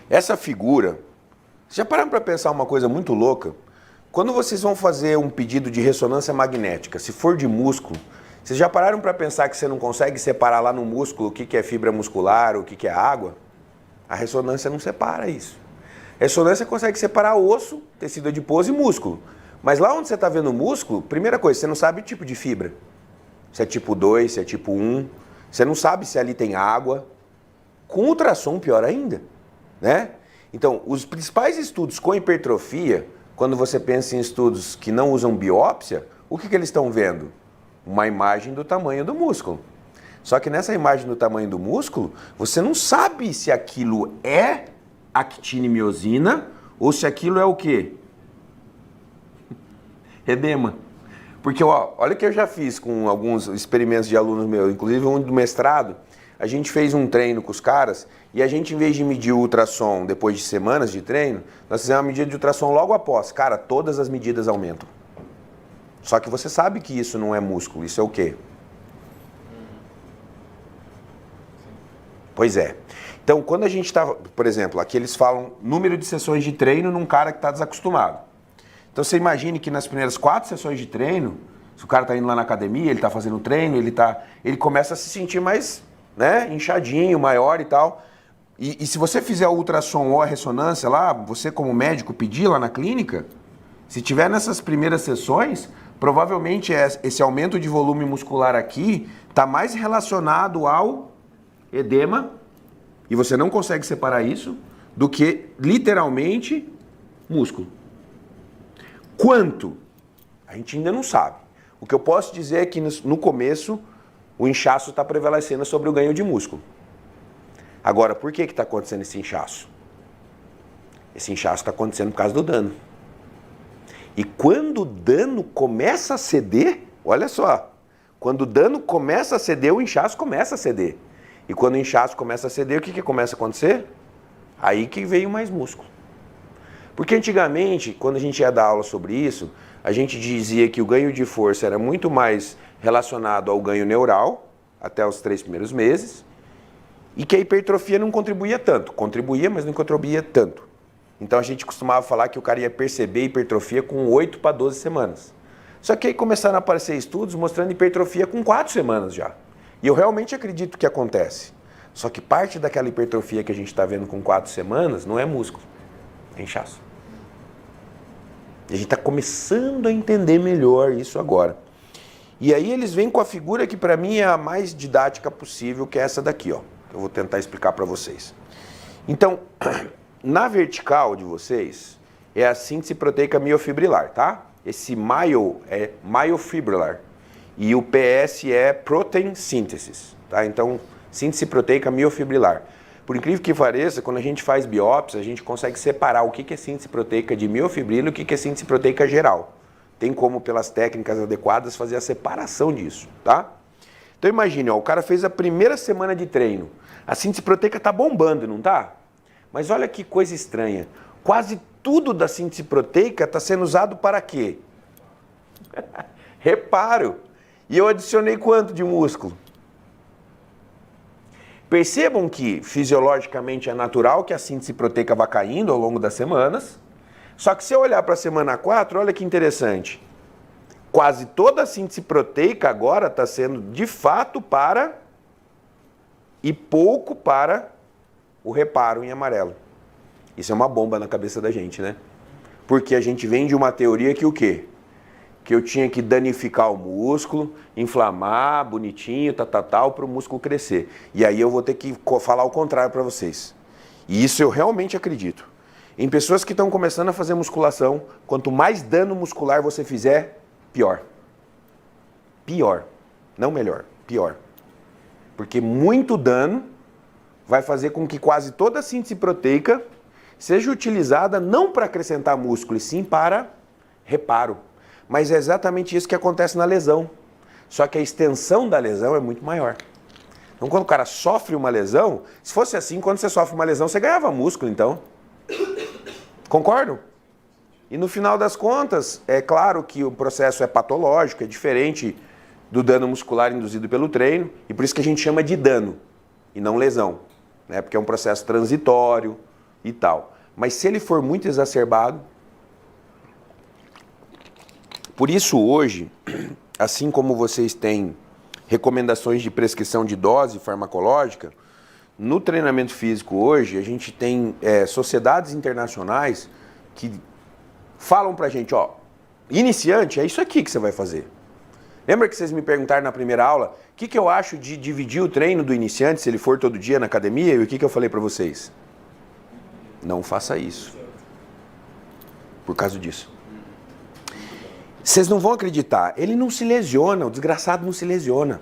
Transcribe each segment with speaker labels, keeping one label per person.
Speaker 1: Essa figura, vocês já pararam para pensar uma coisa muito louca? Quando vocês vão fazer um pedido de ressonância magnética, se for de músculo, vocês já pararam para pensar que você não consegue separar lá no músculo o que é fibra muscular, o que é água? A ressonância não separa isso. A ressonância consegue separar osso, tecido adiposo e músculo. Mas lá onde você está vendo o músculo, primeira coisa, você não sabe o tipo de fibra. Se é tipo 2, se é tipo 1. Você não sabe se ali tem água. Com ultrassom, pior ainda, né? Então, os principais estudos com hipertrofia, quando você pensa em estudos que não usam biópsia, o que eles estão vendo? Uma imagem do tamanho do músculo. Só que nessa imagem do tamanho do músculo, você não sabe se aquilo é actina e miosina ou se aquilo é o quê? Edema. Porque ó, olha o que eu já fiz com alguns experimentos de alunos meus, inclusive um do mestrado. A gente fez um treino com os caras e a gente, em vez de medir o ultrassom depois de semanas de treino, nós fizemos uma medida de ultrassom logo após. Cara, todas as medidas aumentam. Só que você sabe que isso não é músculo, isso é o quê? Pois é. Então, quando a gente está, por exemplo, aqui eles falam número de sessões de treino num cara que está desacostumado. Então, você imagine que nas primeiras 4 sessões de treino, se o cara está indo lá na academia, ele está fazendo treino, ele começa a se sentir mais, né, inchadinho, maior e tal. E se você fizer o ultrassom ou a ressonância lá, você como médico pedir lá na clínica, se tiver nessas primeiras sessões, provavelmente esse aumento de volume muscular aqui está mais relacionado ao edema, e você não consegue separar isso, do que literalmente músculo. Quanto? A gente ainda não sabe. O que eu posso dizer é que no começo o inchaço está prevalecendo sobre o ganho de músculo. Agora, por que está acontecendo esse inchaço? Esse inchaço está acontecendo por causa do dano. E quando o dano começa a ceder, olha só, quando o dano começa a ceder, o inchaço começa a ceder. E quando o inchaço começa a ceder, o que começa a acontecer? Aí que veio mais músculo. Porque antigamente, quando a gente ia dar aula sobre isso, a gente dizia que o ganho de força era muito mais relacionado ao ganho neural, até os 3 primeiros meses, e que a hipertrofia não contribuía tanto. Contribuía, mas não contribuía tanto. Então a gente costumava falar que o cara ia perceber hipertrofia com 8 para 12 semanas. Só que aí começaram a aparecer estudos mostrando hipertrofia com 4 semanas já. E eu realmente acredito que acontece. Só que parte daquela hipertrofia que a gente está vendo com 4 semanas não é músculo, é inchaço. E a gente está começando a entender melhor isso agora. E aí eles vêm com a figura que para mim é a mais didática possível, que é essa daqui, ó. Eu vou tentar explicar para vocês. Então, na vertical de vocês é a síntese proteica miofibrilar, tá? Esse myo é myofibrilar e o PS é protein synthesis, tá? Então, síntese proteica miofibrilar. Por incrível que pareça, quando a gente faz biópsia, a gente consegue separar o que é síntese proteica de miofibrila e o que é síntese proteica geral. Tem como, pelas técnicas adequadas, fazer a separação disso, tá? Então imagine, ó, o cara fez a primeira semana de treino. A síntese proteica tá bombando, não tá? Mas olha que coisa estranha. Quase tudo da síntese proteica está sendo usado para quê? Reparo. E eu adicionei quanto de músculo? Percebam que fisiologicamente é natural que a síntese proteica vá caindo ao longo das semanas. Só que se eu olhar para a semana 4, olha que interessante. Quase toda a síntese proteica agora está sendo de fato para e pouco para o reparo em amarelo. Isso é uma bomba na cabeça da gente, né? Porque a gente vem de uma teoria que o quê? Que eu tinha que danificar o músculo, inflamar, bonitinho, tal, para o músculo crescer. E aí eu vou ter que falar o contrário para vocês. E isso eu realmente acredito. Em pessoas que estão começando a fazer musculação, quanto mais dano muscular você fizer, pior. Pior. Não melhor, pior. Porque muito dano vai fazer com que quase toda a síntese proteica seja utilizada não para acrescentar músculo, e sim para reparo. Mas é exatamente isso que acontece na lesão. Só que a extensão da lesão é muito maior. Então, quando o cara sofre uma lesão, se fosse assim, quando você sofre uma lesão, você ganhava músculo, então. Concordam? E no final das contas, é claro que o processo é patológico, é diferente do dano muscular induzido pelo treino, e por isso que a gente chama de dano, e não lesão, né? Porque é um processo transitório, e tal. Mas se ele for muito exacerbado, por isso hoje, assim como vocês têm recomendações de prescrição de dose farmacológica, no treinamento físico hoje a gente tem sociedades internacionais que falam pra gente, ó, iniciante, é isso aqui que você vai fazer. Lembra que vocês me perguntaram na primeira aula, o que eu acho de dividir o treino do iniciante, se ele for todo dia na academia, e o que eu falei pra vocês? Não faça isso. Por causa disso. Vocês não vão acreditar, ele não se lesiona, o desgraçado não se lesiona.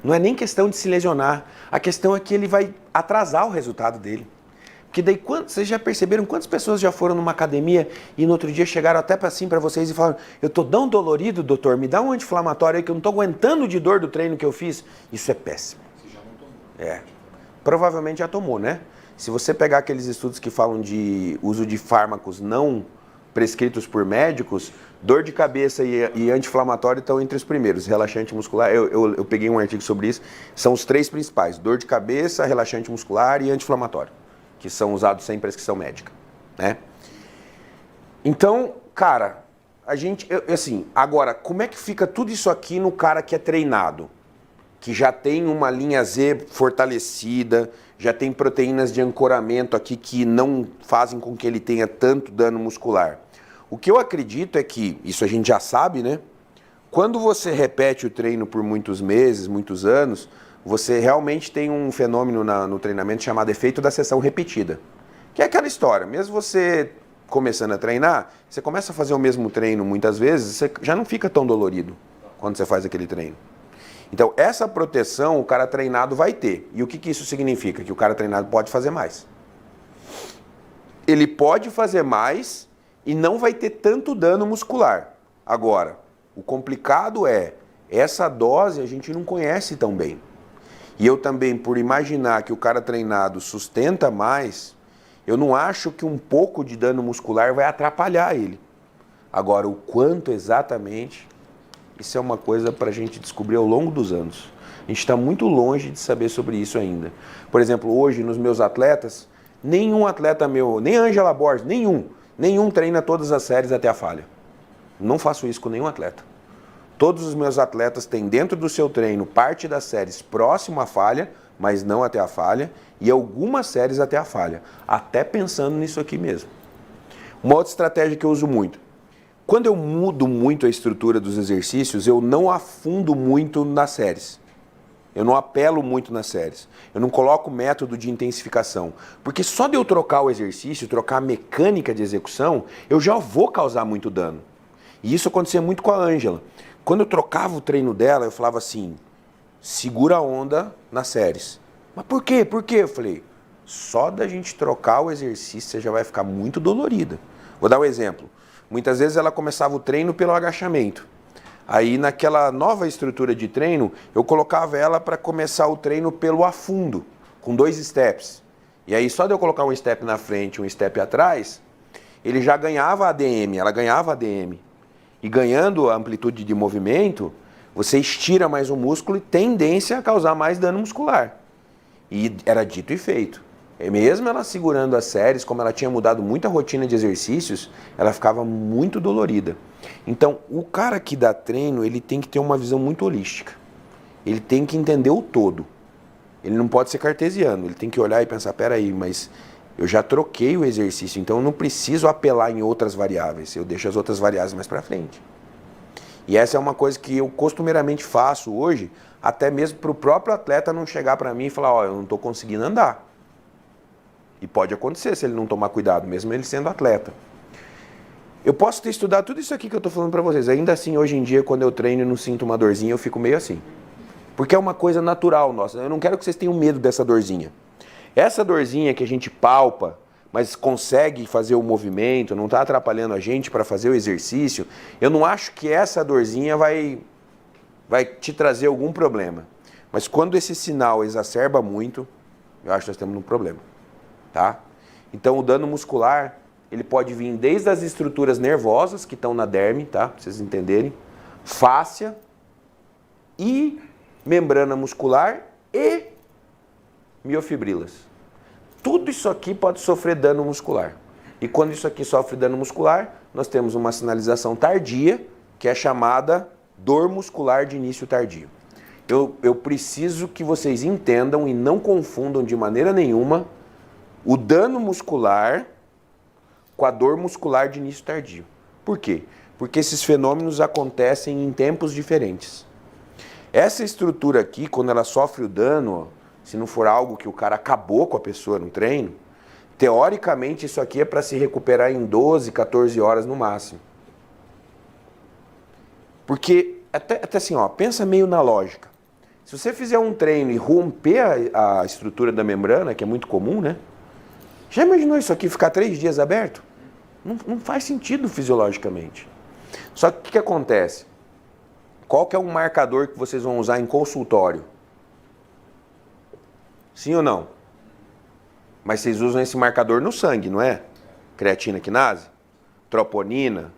Speaker 1: Não é nem questão de se lesionar, a questão é que ele vai atrasar o resultado dele. Porque daí, vocês já perceberam quantas pessoas já foram numa academia e no outro dia chegaram até para vocês e falaram, eu tô tão dolorido, doutor, me dá um anti-inflamatório aí que eu não tô aguentando de dor do treino que eu fiz. Isso é péssimo.
Speaker 2: Você já não tomou.
Speaker 1: É. Provavelmente já tomou, né? Se você pegar aqueles estudos que falam de uso de fármacos não prescritos por médicos, dor de cabeça e anti-inflamatório estão entre os primeiros. Relaxante muscular, eu peguei um artigo sobre isso, são os três principais, dor de cabeça, relaxante muscular e anti-inflamatório, que são usados sem prescrição médica, né? Então, cara, a gente, assim, agora, como é que fica tudo isso aqui no cara que é treinado? Que já tem uma linha Z fortalecida, já tem proteínas de ancoramento aqui que não fazem com que ele tenha tanto dano muscular. O que eu acredito é que, isso a gente já sabe, né? Quando você repete o treino por muitos meses, muitos anos, você realmente tem um fenômeno no treinamento chamado efeito da sessão repetida. Que é aquela história, mesmo você começando a treinar, você começa a fazer o mesmo treino muitas vezes, você já não fica tão dolorido quando você faz aquele treino. Então, essa proteção o cara treinado vai ter. E o que isso significa? Que o cara treinado pode fazer mais. Ele pode fazer mais e não vai ter tanto dano muscular. Agora, o complicado é, essa dose a gente não conhece tão bem. E eu também, por imaginar que o cara treinado sustenta mais, eu não acho que um pouco de dano muscular vai atrapalhar ele. Agora, o quanto exatamente, isso é uma coisa para a gente descobrir ao longo dos anos. A gente está muito longe de saber sobre isso ainda. Por exemplo, hoje nos meus atletas, nenhum atleta meu, nem Ângela Borges, nenhum treina todas as séries até a falha. Não faço isso com nenhum atleta. Todos os meus atletas têm dentro do seu treino parte das séries próximo à falha, mas não até a falha, e algumas séries até a falha, até pensando nisso aqui mesmo. Uma outra estratégia que eu uso muito. Quando eu mudo muito a estrutura dos exercícios, eu não afundo muito nas séries. Eu não apelo muito nas séries. Eu não coloco método de intensificação. Porque só de eu trocar o exercício, trocar a mecânica de execução, eu já vou causar muito dano. E isso acontecia muito com a Ângela. Quando eu trocava o treino dela, eu falava assim, segura a onda nas séries. Mas por quê? Por quê? Eu falei, só da gente trocar o exercício, você já vai ficar muito dolorida. Vou dar um exemplo. Muitas vezes ela começava o treino pelo agachamento. Aí naquela nova estrutura de treino, eu colocava ela para começar o treino pelo afundo, com 2 steps. E aí só de eu colocar um step na frente e um step atrás, ele já ganhava ADM, ela ganhava ADM. E ganhando a amplitude de movimento, você estira mais o músculo e tendência a causar mais dano muscular. E era dito e feito. Mesmo ela segurando as séries, como ela tinha mudado muita rotina de exercícios, ela ficava muito dolorida. Então, o cara que dá treino, ele tem que ter uma visão muito holística. Ele tem que entender o todo. Ele não pode ser cartesiano, ele tem que olhar e pensar, peraí, mas eu já troquei o exercício, então eu não preciso apelar em outras variáveis, eu deixo as outras variáveis mais para frente. E essa é uma coisa que eu costumeiramente faço hoje, até mesmo para o próprio atleta não chegar para mim e falar, ó, eu não estou conseguindo andar. E pode acontecer se ele não tomar cuidado, mesmo ele sendo atleta. Eu posso ter estudado tudo isso aqui que eu estou falando para vocês. Ainda assim, hoje em dia, quando eu treino e não sinto uma dorzinha, eu fico meio assim. Porque é uma coisa natural nossa. Eu não quero que vocês tenham medo dessa dorzinha. Essa dorzinha que a gente palpa, mas consegue fazer o movimento, não está atrapalhando a gente para fazer o exercício, eu não acho que essa dorzinha vai te trazer algum problema. Mas quando esse sinal exacerba muito, eu acho que nós temos um problema. Tá? Então o dano muscular, ele pode vir desde as estruturas nervosas que estão na derme, tá? Para vocês entenderem, fáscia e membrana muscular e miofibrilas. Tudo isso aqui pode sofrer dano muscular. E quando isso aqui sofre dano muscular, nós temos uma sinalização tardia, que é chamada dor muscular de início tardio. Eu preciso que vocês entendam e não confundam de maneira nenhuma o dano muscular com a dor muscular de início tardio. Por quê? Porque esses fenômenos acontecem em tempos diferentes. Essa estrutura aqui, quando ela sofre o dano, se não for algo que o cara acabou com a pessoa no treino, teoricamente isso aqui é para se recuperar em 12, 14 horas no máximo. Porque, até assim, ó, pensa meio na lógica. Se você fizer um treino e romper a estrutura da membrana, que é muito comum, né? Já imaginou isso aqui ficar 3 dias aberto? Não faz sentido fisiologicamente. Só que o que acontece? Qual que é um marcador que vocês vão usar em consultório? Sim ou não? Mas vocês usam esse marcador no sangue, não é? Creatina quinase, troponina,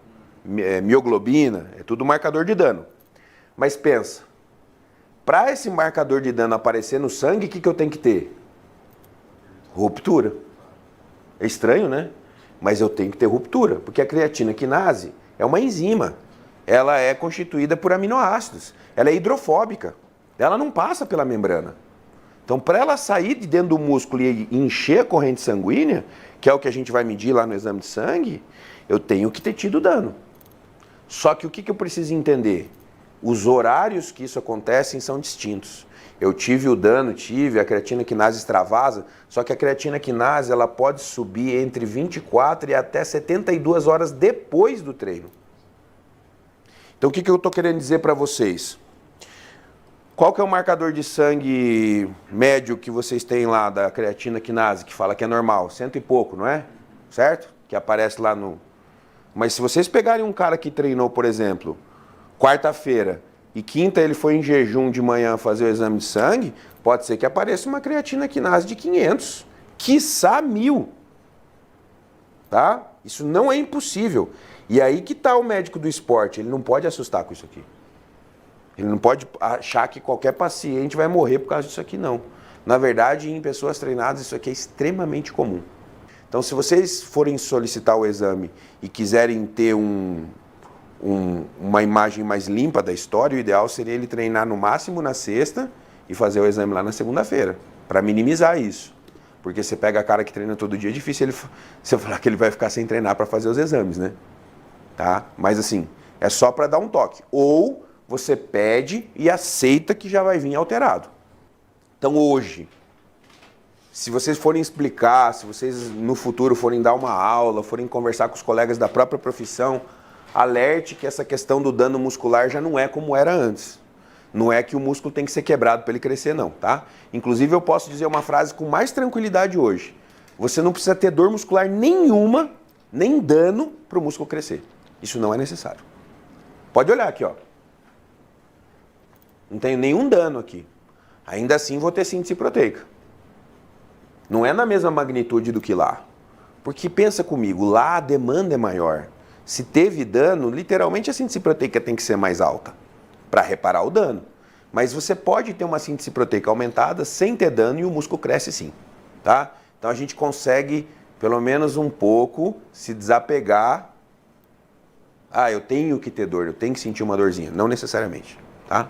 Speaker 1: mioglobina, é tudo marcador de dano. Mas pensa, para esse marcador de dano aparecer no sangue, o que eu tenho que ter? Ruptura. É estranho, né? Mas eu tenho que ter ruptura, porque a creatina quinase é uma enzima. Ela é constituída por aminoácidos. Ela é hidrofóbica. Ela não passa pela membrana. Então, para ela sair de dentro do músculo e encher a corrente sanguínea, que é o que a gente vai medir lá no exame de sangue, eu tenho que ter tido dano. Só que o que eu preciso entender? Os horários que isso acontece são distintos. Eu tive o dano, a creatina quinase extravasa, só que a creatina quinase ela pode subir entre 24 e até 72 horas depois do treino. Então o que eu estou querendo dizer para vocês? Qual que é o marcador de sangue médio que vocês têm lá da creatina quinase, que fala que é normal? 100 e pouco, não é? Certo? Que aparece lá no... Mas se vocês pegarem um cara que treinou, por exemplo, quarta-feira e quinta ele foi em jejum de manhã fazer o exame de sangue, pode ser que apareça uma creatina quinase de 500, quiçá 1000. Tá? Isso não é impossível. E aí que está o médico do esporte, ele não pode assustar com isso aqui. Ele não pode achar que qualquer paciente vai morrer por causa disso aqui, não. Na verdade, em pessoas treinadas, isso aqui é extremamente comum. Então, se vocês forem solicitar o exame e quiserem ter uma imagem mais limpa da história, o ideal seria ele treinar no máximo na sexta e fazer o exame lá na segunda-feira, para minimizar isso. Porque você pega a cara que treina todo dia, é difícil você falar que ele vai ficar sem treinar para fazer os exames, né? Tá? Mas assim, é só para dar um toque. Ou você pede e aceita que já vai vir alterado. Então hoje, se vocês forem explicar, se vocês no futuro forem dar uma aula, forem conversar com os colegas da própria profissão, alerte que essa questão do dano muscular já não é como era antes. Não é que o músculo tem que ser quebrado para ele crescer, não, tá? Inclusive eu posso dizer uma frase com mais tranquilidade hoje. Você não precisa ter dor muscular nenhuma, nem dano para o músculo crescer. Isso não é necessário. Pode olhar aqui, ó. Não tenho nenhum dano aqui. Ainda assim vou ter síntese proteica. Não é na mesma magnitude do que lá. Porque pensa comigo, lá a demanda é maior. Se teve dano, literalmente a síntese proteica tem que ser mais alta para reparar o dano. Mas você pode ter uma síntese proteica aumentada sem ter dano e o músculo cresce sim. Tá? Então a gente consegue, pelo menos um pouco, se desapegar. Ah, eu tenho que ter dor, eu tenho que sentir uma dorzinha. Não necessariamente. Tá?